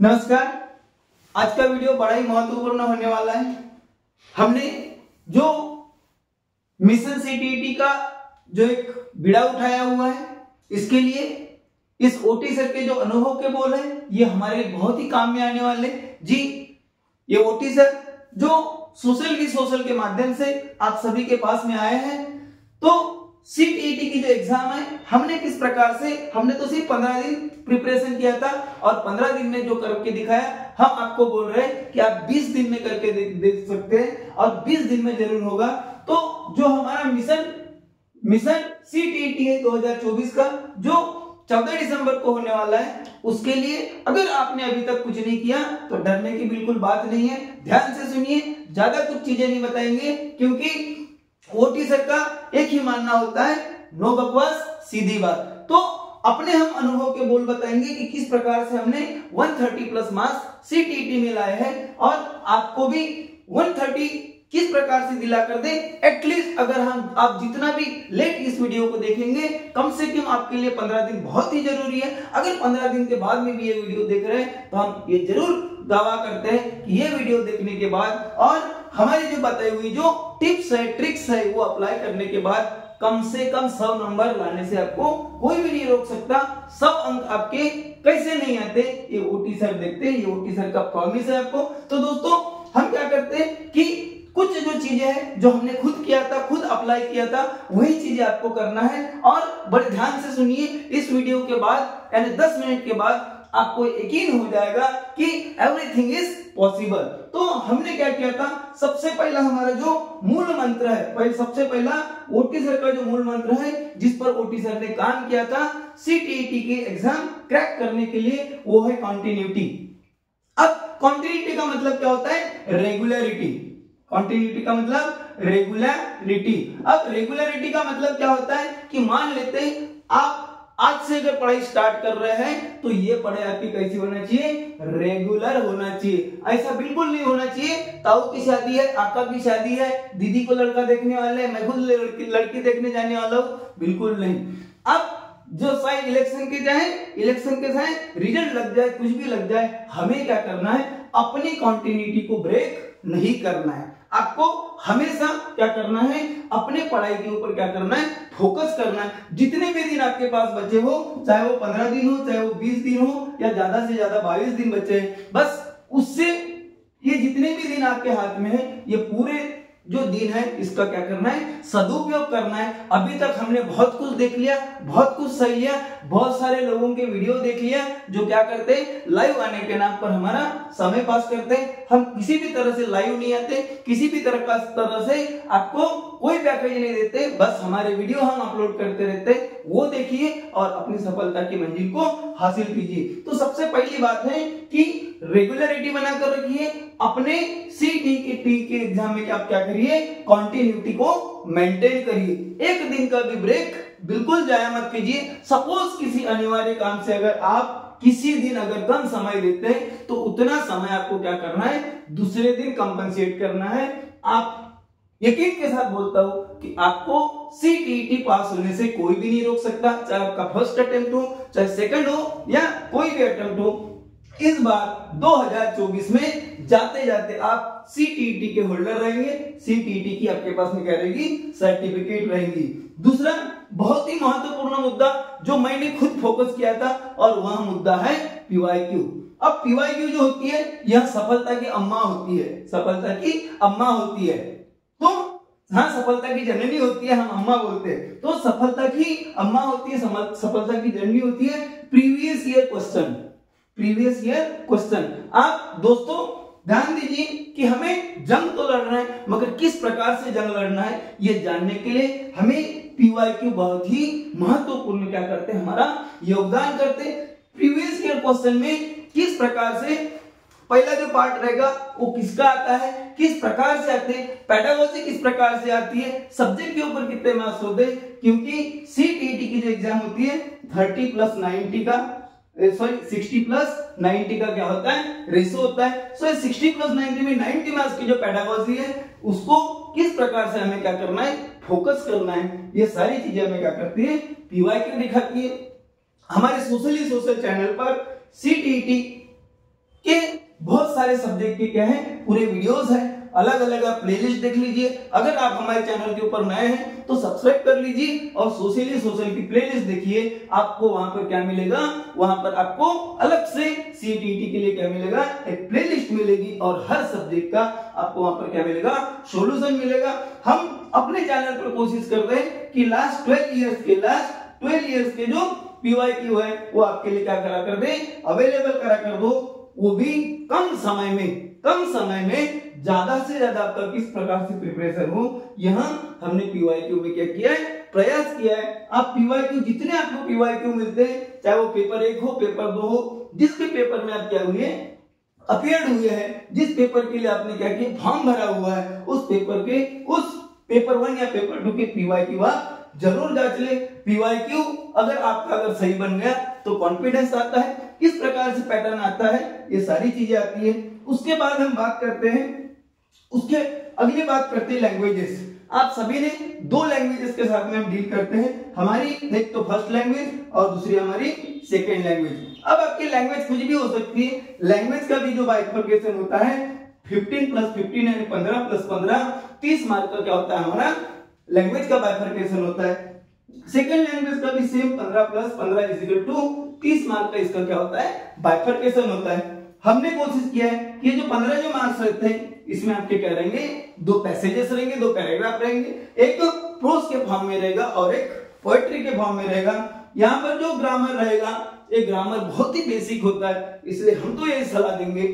नमस्कार। आज का वीडियो बड़ा ही महत्वपूर्ण होने वाला है। हमने जो मिशन सीटीईटी का जो एक बीड़ा उठाया हुआ है, इसके लिए इस ओटी सर के जो अनुभव के बोल है ये हमारे लिए बहुत ही काम में आने वाले जी। ये ओटी सर जो सोशल के माध्यम से आप सभी के पास में आए हैं, तो सीटीईटी की जो एग्जाम है हमने किस प्रकार से, हमने तो सिर्फ 15 दिन प्रिपरेशन किया था और 15 दिन में जो करके दिखाया, हम आपको बोल रहे हैं कि आप 20 दिन में करके देख सकते हैं और 20 दिन में जरूर होगा। तो जो हमारा मिशन सीटीईटी है 2024 का, जो 14 दिसंबर को होने वाला है, उसके लिए अगर आपने अभी तक कुछ नहीं किया तो डरने की बिल्कुल बात नहीं है। ध्यान से सुनिए, ज्यादा कुछ चीजें नहीं बताएंगे, क्योंकि ओटी सर का एक ही मानना होता है, नो बकवास सीधी बात। तो अपने हम अनुभव के बोल बताएंगे कि किस प्रकार से हमने 130 प्लस मार्क्स सीटीईटी में लाए हैं और आपको भी 130 किस प्रकार से दिला कर दे। एटलीस्ट अगर आप जितना भी लेट इस वीडियो को देखेंगे, कम से कम आपके लिए 15 दिन बहुत ही जरूरी है। अगर 15 दिन के बाद में भी ये वीडियो देख रहे हैं तो हम ये जरूर दावा करते हैं कि ये वीडियो देखने के बाद और हमारी जो बताई हुई जो टिप्स है, ट्रिक्स है, वो अप्लाई करने के बाद कम से कम 100 नंबर लाने से आपको कोई भी नहीं रोक सकता। 100 अंक आपके कैसे नहीं आते, ये ओटी सर देखते हैं, ये ओटी सर का प्रॉमिस है आपको। तो दोस्तों, हम क्या करते हैं कि कुछ जो चीजें हैं जो हमने खुद किया था, खुद अप्लाई किया था, वही चीजें आपको करना है। और बड़े ध्यान से सुनिए, इस वीडियो के बाद यानी 10 मिनट के बाद आपको यकीन हो जाएगा कि एवरीथिंग इज पॉसिबल। तो हमने क्या किया था, सबसे पहला हमारा जो मूल मंत्र है, सबसे पहला ओटी सर का जो मूल मंत्र है, जिस पर ओटी सर ने काम किया था सीटीईटी के एग्जाम क्रैक करने के लिए, वो है कॉन्टिन्यूटी। अब कॉन्टिन्यूटी का मतलब क्या होता है, रेगुलरिटी। कॉन्टिन्यूटी का मतलब रेगुलरिटी। अब रेगुलरिटी का मतलब क्या होता है कि मान लेते हैं आप आज से अगर पढ़ाई स्टार्ट कर रहे हैं तो ये पढ़ाई आपकी कैसी होना चाहिए, रेगुलर होना चाहिए। ऐसा बिल्कुल नहीं होना चाहिए ताऊ की शादी है, आका की शादी है, दीदी को लड़का देखने वाले हैं, मैं खुद लड़की देखने जाने वाला हूं, बिल्कुल नहीं। अब जो शायद इलेक्शन के चाहे रिजल्ट लग जाए, कुछ भी लग जाए, हमें क्या करना है, अपनी कॉन्टिन्यूटी को ब्रेक नहीं करना है। आपको हमेशा क्या करना है, अपने पढ़ाई के ऊपर क्या करना है, फोकस करना है। जितने भी दिन आपके पास बचे हो, चाहे वो 15 दिन हो, चाहे वो 20 दिन हो, या ज्यादा से ज्यादा 22 दिन बचे, बस उससे ये जितने भी दिन आपके हाथ में है, ये पूरे जो दिन है इसका क्या करना है, सदुपयोग करना है। अभी तक हमने बहुत कुछ देख लिया, बहुत कुछ सही लिया, बहुत सारे लोगों के वीडियो देख लिया जो क्या करते हैं, लाइव आने के नाम पर हमारा समय पास करते हैं। हम किसी भी तरह से लाइव नहीं आते, किसी भी तरह से आपको कोई पैकेज नहीं देते, बस हमारे वीडियो हम अपलोड करते रहते, वो देखिए और अपनी सफलता की मंजिल को हासिल कीजिए। तो सबसे पहली बात है कि रेगुलरिटी बनाकर रखिए। अपने सीटीईटी के एग्जाम में आप क्या करिए, कॉन्टिन्यूटी को मेंटेन करिए। एक दिन का भी ब्रेक बिल्कुल जाया मत कीजिए। सपोज किसी अनिवार्य काम से अगर आप किसी दिन अगर कम समय देते हैं तो उतना समय आपको क्या करना है, दूसरे दिन कंपनसेट करना है। आप यकीन के साथ बोलता हूं कि आपको सीटीईटी पास होने से कोई भी नहीं रोक सकता, चाहे आपका फर्स्ट अटेम्प्ट हो, चाहे सेकंड हो, या कोई भी अटेम्प्ट हो। इस बार 2024 में जाते जाते आप सीटीईटी के होल्डर रहेंगे, सीटीईटी की आपके पास में क्या रहेगी, सर्टिफिकेट रहेगी। दूसरा बहुत ही महत्वपूर्ण मुद्दा जो मैंने खुद फोकस किया था, और वह मुद्दा है पीवाईक्यू। अब पीवाईक्यू जो होती है, यह सफलता की अम्मा होती है, सफलता की अम्मा होती है। तो हाँ, सफलता की जननी होती है, हम अम्मा बोलते हैं, तो सफलता की अम्मा होती है, सफलता की जननी होती है। Previous year question. आप दोस्तों ध्यान दीजिए कि हमें जंग तो लड़ना है, मगर किस प्रकार से जंग लड़ना है, ये जानने के लिए हमें पीवाईक्यू बहुत ही महत्वपूर्ण क्या करते हैं, हमारा योगदान करते। प्रीवियस ईयर क्वेश्चन में किस प्रकार से पहला जो पार्ट रहेगा वो किसका आता है, किस प्रकार से आते हैं, पेडागोजी किस प्रकार से आती है, सब्जेक्ट के ऊपर कितने मार्क्स होते हैं, क्योंकि सीटीईटी की जो एग्जाम होती है 30 प्लस 90 का 60 प्लस 90 का क्या होता है, रेशो होता है। सो 60 प्लस 90 में 90 मार्क्स की जो पेडागोजी है उसको किस प्रकार से हमें क्या करना है, फोकस करना है। ये सारी चीजें हमें क्या करती है, पीवाईक्यू दिखाती है। हमारे सोशल चैनल पर सीटीईटी सारे सब्जेक्ट के क्या है पूरे वीडियोस हैं, अलग अलग आप प्लेलिस्ट देख लीजिए। अगर आप हमारे चैनल के ऊपर नए हैं तो सब्सक्राइब कर लीजिए और सोशल की प्लेलिस्ट देखिए। आपको वहां पर क्या मिलेगा, वहां पर आपको अलग से सीटीईटी के लिए क्या मिलेगा, एक प्लेलिस्ट मिलेगी और हर सब्जेक्ट का आपको वहां पर क्या मिलेगा, सॉल्यूशन मिलेगा। हम अपने चैनल पर कोशिश कर रहे हैं कि लास्ट 12 इयर्स के जो PYQ है वो आपके लिए क्या करा कर दे, अवेलेबल करा कर दो, वो भी कम समय में ज्यादा से ज्यादा आपका किस प्रकार से प्रिपरेशन हो, यहाँ हमने PYQ में क्या किया है, प्रयास किया है। आप PYQ जितने आपको PYQ मिलते हैं, चाहे वो पेपर 1 हो पेपर 2 हो, जिसके पेपर में आप क्या हुए अपीयर्ड हुए हैं, जिस पेपर के लिए आपने क्या किया फॉर्म भरा हुआ है, उस पेपर 1 या पेपर 2 के PYQ आप जरूर जांच ले। PYQ अगर सही बन गया तो कॉन्फिडेंस आता है, किस प्रकार से पैटर्न आता है, ये सारी चीजें आती है। उसके बाद हम बात करते हैं, अगली बात करते हैं लैंग्वेजेस। आप सभी ने 2 लैंग्वेजेस के साथ में हम डील करते हैं, हमारी एक तो फर्स्ट लैंग्वेज और दूसरी हमारी सेकेंड लैंग्वेज। अब आपकी लैंग्वेज कुछ भी हो सकती है, लैंग्वेज का भी जो बाइफरकेशन होता है 15 + 15 यानी 15 + 15 30 मार्क का क्या होता है, हमारा लैंग्वेज का बाइफरकेशन होता है। सेकेंड लैंग्वेज का भी सेम 15 + 15 = 30 मार्क का इसका क्या होता है, बाइफरकेशन होता है। हमने कोशिश किया है कि जो 15 जो मार्क्स रहते हैं इसमें आपके क्या रहेंगे, 2 पैसेजेस रहेंगे, 2 पैराग्राफ रहेंगे, एक प्रोज के फॉर्म में रहेगा और एक पोएट्री के फॉर्म में रहेगा। यहाँ पर जो ग्रामर रहेगा, ये ग्रामर बहुत ही बेसिक होता है, इसलिए हम तो ये सलाह देंगे,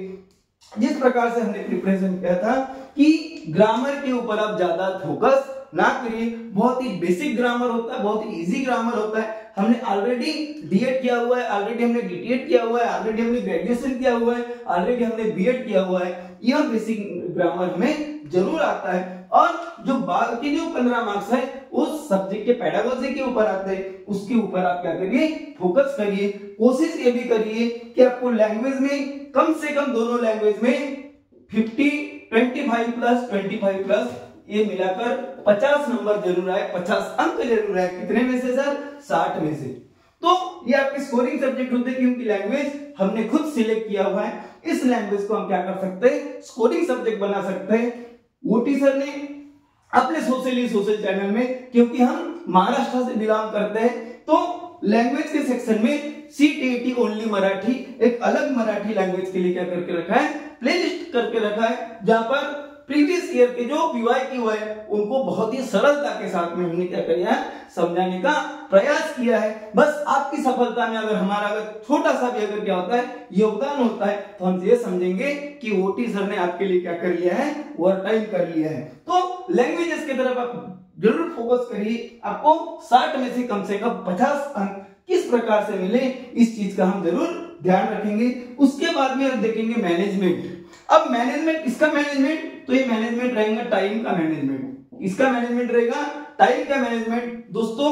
जिस प्रकार से हमने प्रिपरेशन किया था कि ग्रामर के ऊपर आप ज्यादा फोकस ना करिए। बहुत ही बेसिक ग्रामर होता है, बहुत ही इजी ग्रामर होता है। हमने ऑलरेडी डीएड किया हुआ है, ऑलरेडी हमने डीटीएड किया हुआ है, ऑलरेडी हमने ग्रेजुएशन किया हुआ है, ऑलरेडी हमने बीएड किया हुआ है, यह बेसिक ग्रामर हमें जरूर आता है। और जो बाकी जो 15 मार्क्स है उस सब्जेक्ट के पेडागोजी के ऊपर आते हैं, उसके ऊपर आप क्या करिए, फोकस करिए। कोशिश ये भी करिए कि आपको लैंग्वेज में कम से कम दोनों लैंग्वेज में 25 प्लस ये मिलाकर 50 नंबर जरूर आए, 50 अंक जरूर आए। कितने में से सर, 60 में से। तो ये आपके स्कोरिंग सब्जेक्ट होते हैं, क्योंकि लैंग्वेज हमने खुद सिलेक्ट किया हुआ है। इस लैंग्वेज को हम क्या कर सकते हैं, स्कोरिंग सब्जेक्ट बना सकते हैं। ओटी सर ने अपने सोशल चैनल में, क्योंकि हम महाराष्ट्र से बिलोंग करते हैं, तो लैंग्वेज के सेक्शन में सीटीईटी ओनली मराठी, एक अलग मराठी लैंग्वेज के लिए क्या करके रखा है, प्लेलिस्ट करके रखा है, जहां पर प्रीवियस ईयर के जो PYQ है उनको बहुत ही सरलता के साथ में हमने क्या किया है, समझाने का प्रयास किया है। बस आपकी सफलता में अगर हमारा छोटा सा भी अगर क्या होता है, योगदान होता है, तो हम ये समझेंगे कि ओटी सर ने आपके लिए क्या कर लिया है, ओवर टाइम कर लिया है। तो लैंग्वेजेस की तरफ आप जरूर फोकस करिए। आपको 60 में से कम 50 अंक किस प्रकार से मिले, इस चीज का हम जरूर ध्यान रखेंगे। उसके बाद में हम देखेंगे मैनेजमेंट। अब मैनेजमेंट, इसका मैनेजमेंट, तो ये मैनेजमेंट रहेगा टाइम का मैनेजमेंट, इसका मैनेजमेंट रहेगा टाइम का मैनेजमेंट। दोस्तों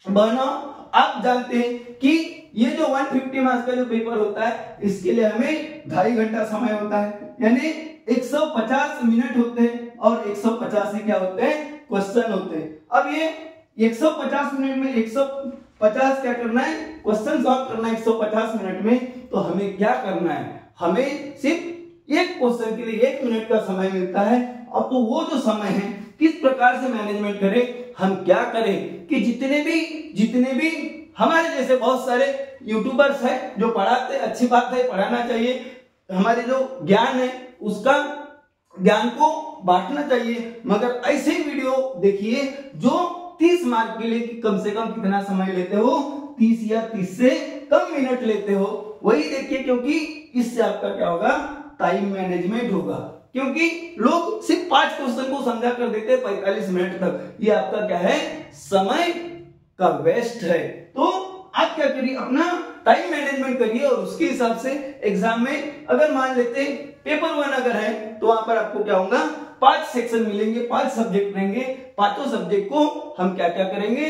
बहनों, आप जानते हैं कि ये जो 150 मार्क्स का जो पेपर होता है, इसके लिए हमें 2.5 घंटा समय होता है, यानी 150 मिनट होते हैं और 150 से क्या होते हैं, क्वेश्चन होते हैं। अब ये 150 मिनट में 150 क्या करना है, क्वेश्चन सॉल्व करना है 150 मिनट में। तो हमें क्या करना है, हमें सिर्फ एक क्वेश्चन के लिए 1 मिनट का समय मिलता है। और तो वो जो समय है किस प्रकार से मैनेजमेंट करें, हम क्या करें कि जितने भी हमारे जैसे बहुत सारे यूट्यूबर्स हैं जो पढ़ाते, अच्छी बात है, पढ़ाना चाहिए, हमारे जो ज्ञान है उसका ज्ञान को बांटना चाहिए, मगर ऐसे वीडियो देखिए जो 30 मार्क के लिए कम से कम कितना समय लेते हो, 30 या 30 से कम मिनट लेते हो, वही देखिए, क्योंकि इससे आपका क्या होगा, टाइम मैनेजमेंट होगा। क्योंकि लोग सिर्फ 5 क्वेश्चन को समझा कर देते हैं 45 मिनट तक, ये आपका क्या है, समय का वेस्ट है। तो आप क्या करिए, अपना टाइम मैनेजमेंट करिए और उसके हिसाब से एग्जाम में, अगर मान लेते पेपर 1 अगर है तो वहां पर आपको क्या होगा, 5 सेक्शन मिलेंगे, 5 सब्जेक्ट रहेंगे, 5 सब्जेक्ट को हम क्या करेंगे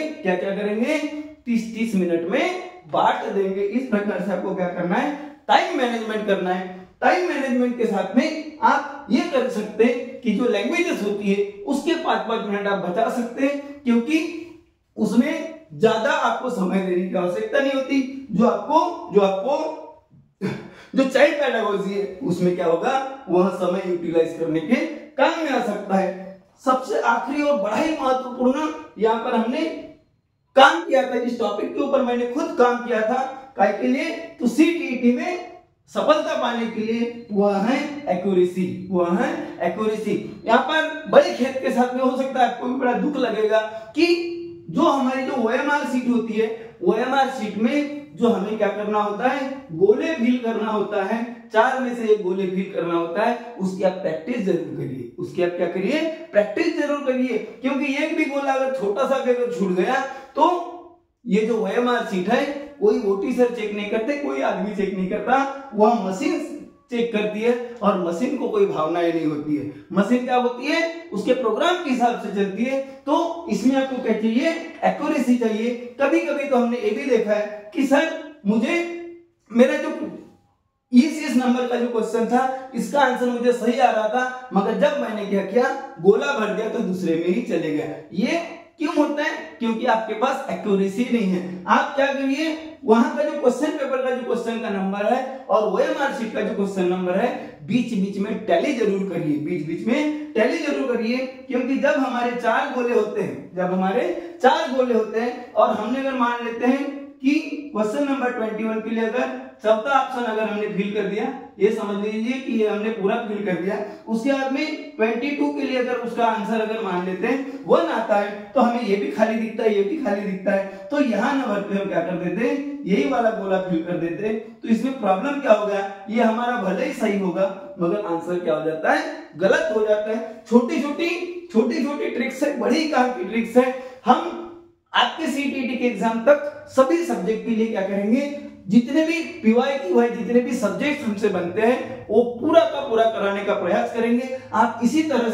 30-30 मिनट में बांट देंगे। इस प्रकार से आपको क्या करना है, टाइम मैनेजमेंट करना है। टाइम मैनेजमेंट के साथ में आप ये कर सकते हैं कि जो लैंग्वेजेस होती है उसके 5-5 मिनट आप बचा सकते हैं, क्योंकि उसमें ज्यादा आपको समय देने की आवश्यकता नहीं होती। जो आपको जो चाइल्ड पेडागोजी है उसमें क्या होगा, वह समय यूटिलाइज करने के काम में आ सकता है। सबसे आखिरी और बड़ा ही महत्वपूर्ण यहाँ पर हमने काम किया था, जिस टॉपिक के ऊपर मैंने खुद काम किया था काय के लिए, तो सीटीईटी में सफलता पाने के लिए वह है एक्यूरेसी, वह है एक्यूरेसी। यहाँ पर बड़े खेत के साथ में हो सकता है आपको भी बड़ा दुख लगेगा कि जो हमारी जो ओएमआर सीट होती है, ओएमआर सीट में जो हमें क्या करना होता है, गोले फिल करना होता है, 4 में से 1 गोले फिल करना होता है, उसकी आप प्रैक्टिस जरूर करिए, उसकी आप क्या करिए, प्रैक्टिस जरूर करिए, क्योंकि एक भी गोला अगर छोटा सा भी अगर छूट गया तो ये जो ओएमआर सीट है कोई ओटी सर चेक नहीं करते, कोई आदमी चेक नहीं करता, वह मशीन चेक करती है और मशीन को कोई भावनाएं नहीं होती है। मशीन क्या होती है, उसके प्रोग्राम के हिसाब से चलती है। तो इसमें आपको क्या चाहिए, एक्यूरेसी चाहिए। कभी कभी तो हमने ये भी देखा है कि सर मुझे मेरा जो ईसीएस नंबर का जो क्वेश्चन था इसका आंसर मुझे सही आ रहा था, मगर जब मैंने क्या किया, गोला भर दिया तो दूसरे में ही चले गया। ये क्यों होता है, क्योंकि आपके पास एक्यूरेसी नहीं है। आप क्या करिए, वहां का जो क्वेश्चन पेपर का जो क्वेश्चन का नंबर है और ओएमआर शीट का जो क्वेश्चन नंबर है, बीच बीच में टैली जरूर करिए, बीच बीच में टैली जरूर करिए, क्योंकि जब हमारे 4 गोले होते हैं, जब हमारे 4 गोले होते हैं और हमने अगर मान लेते हैं कि क्वेश्चन नंबर 21 के लिए अगर चौथा ऑप्शन अगर हमने फिल कर दिया, ये समझ लीजिए कि ये हमने पूरा फिल कर दिया, उसके बाद में 22 के लिए अगर उसका आंसर अगर मान लेते हैं 1 आता है, तो हमें ये भी खाली दिखता है, ये भी खाली दिखता है, तो यहाँ नंबर पे हम क्या कर देते हैं, यही वाला गोला फिल कर देते हैं। तो इसमें प्रॉब्लम क्या होगा, ये हमारा भले ही सही होगा मगर आंसर क्या हो जाता है, गलत हो जाता है। छोटी छोटी ट्रिक्स है, बड़ी काम की ट्रिक्स है। हम आपके सीटीईटी के एग्जाम तक सभी सब्जेक्ट के लिए क्या करेंगे, जितने भी पीवाई की हुए जितने भी सब्जेक्ट हमसे बनते हैं वो पूरा का पूरा कराने का प्रयास करेंगे। आप इसी तरह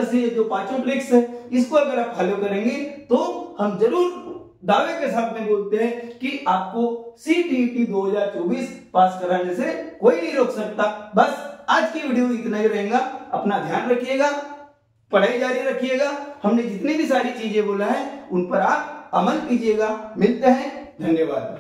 से ये जो 5 ट्रिक्स है इसको अगर आप फॉलो करेंगे तो हम जरूर दावे के साथ में बोलते हैं कि आपको सीटीईटी 2024 पास कराने से कोई नहीं रोक सकता। बस आज की वीडियो इतना ही रहेगा। अपना ध्यान रखिएगा, पढ़ाई जारी रखिएगा। हमने जितनी भी सारी चीजें बोला है उन पर आप अमल कीजिएगा। मिलते हैं, धन्यवाद।